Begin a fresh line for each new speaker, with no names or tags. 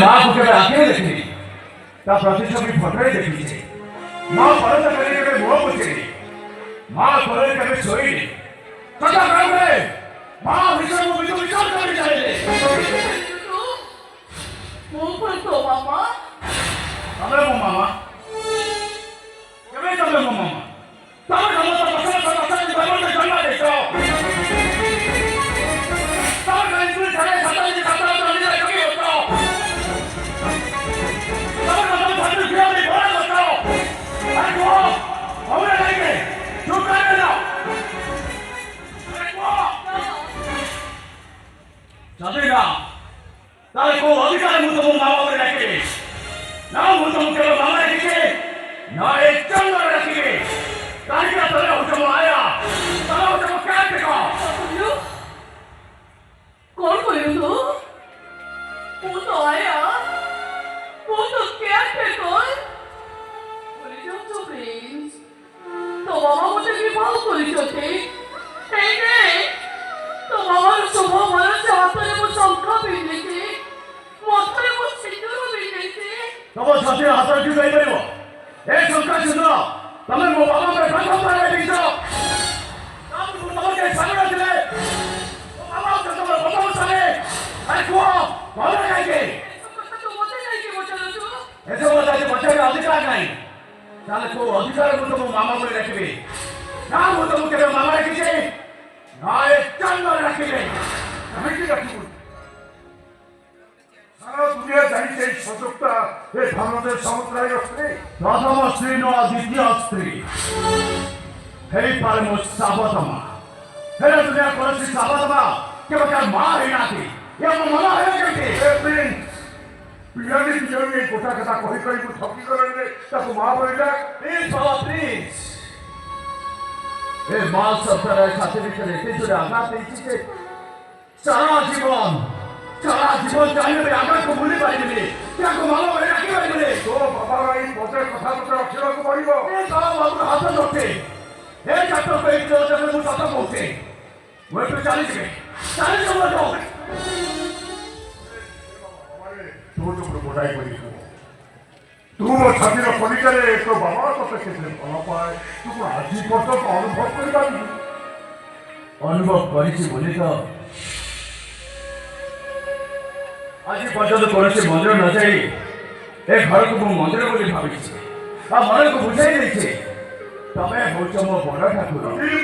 माँ को केवल आंखें देखनी ता प्रतिच्छवि फटोई देखिছে माँ परत करे केवल मुह पोछेनी माँ कोले केवल शोईनी कथा कहबे माँ विचार को विचार करी जाइले
मुंह पर तो मामा
तमे मो मामा केवल तमे मो मामा तमे हम तो पसंद करता है तमे तो जन्म देतो तमे कहीं दूर चले सता जी सता तो नहीं कभी होता तमे तो भाई किया नहीं बोला बताओ अरे वो हमने नहीं के चुप कर जा अरे वो जादेगा तारे को अधिकार मुझे वो मामा बोले रखे ना मुझे मुझे वो मामा रखे ना एक चंगा रखे तारे का तारे मुझे वो आया तारे मुझे वो क्या देखा
कौन बोले तू वो तो आया वो तो क्या थे कौन बोले जो प्लीज तो मामा मुझे भी बहुत बोली जोते नहीं तो मामा सुबह मारा चाहते हैं वो चौका पीने के मोटे वो सिंदूर पीने के
तब वो छाते हाथ क्यों नहीं करेगा एक चौका सुनो तमे वो मामा पे खत्म कर रहे हो तब वो मामा के सामने चले वो मामा को तो बताओ साले अरे को बोले नहीं के
तो बोलते नहीं कि वो चलो तू
ऐसे बोलता है बच्चे का अधिकार नहीं साले को अधिकार को तो वो मामा बोले रखे ना वो तो के मामा रखे ना एक चंगा रखे हमें की रखी
সারা দুনিয়া জানিছে এই সুযোগটা এই ভারতের সমুদ্রের স্ত্রী
প্রথম স্ত্রী নয় দ্বিতীয় স্ত্রী হেই পারে মো সাবতমা হেরা দুনিয়া করেছি সাবতমা কেবল তার মা হয়ে নাকি এ মো মনা হয়ে গেছে
পিয়ানি পিয়ানি এই গোটা কথা কহি কহি মু ঠকি গলে তাকে মা বলিলা
প্লিজ বাবা প্লিজ এ মা সপ্তাহের সাথে ভিতরে এতে জুড়ে আঘাত দিয়েছি যে সারা জীবন জানিয়ে আঘাতকে ভুলে পারিনি তাকে মামা বলে রাখি পারিনি
তো বাবার এই পদের কথা মতো রক্ষিବାକୁ পড়িব
ଏ ବାବା ବାବୁର ହାତ ଧରିଛେ ଏ ଚାଟ କହିକି ଦେଉଛନ୍ତି ମୁଁ ସତ କହୁଛେ ମୁଁ ଏଠୁ ଚାଲିଯିବି ଚାଲିଯିବ ତ
ତୁ ଯୋଉ ଗୋଟାଇ କରିଛୁ ତୁ ମୋ ଛାତିର କଲିକାରେ ତୋ ବାବା ତତେ କେତେ ଭଲ ପାଏ ତୁ କଣ ଆଜି ପର୍ଯ୍ୟନ୍ତ ଅନୁଭବ କରିପାରିବୁ
ଅନୁଭବ କରିଛି ବୋଲି ତ ଆଜି ପର୍ଯ୍ୟନ୍ତ କୌଣସି ମନ୍ଦିର ନ ଯାଇ ଏ ଘରକୁ ମୁଁ ମନ୍ଦିର ବୋଲି ଭାବିଛି ଆଉ ମନକୁ ବୁଝାଇ ଦେଇଛି ତମେ ହଉଛ ମୋ ବଡ଼ ଠାକୁର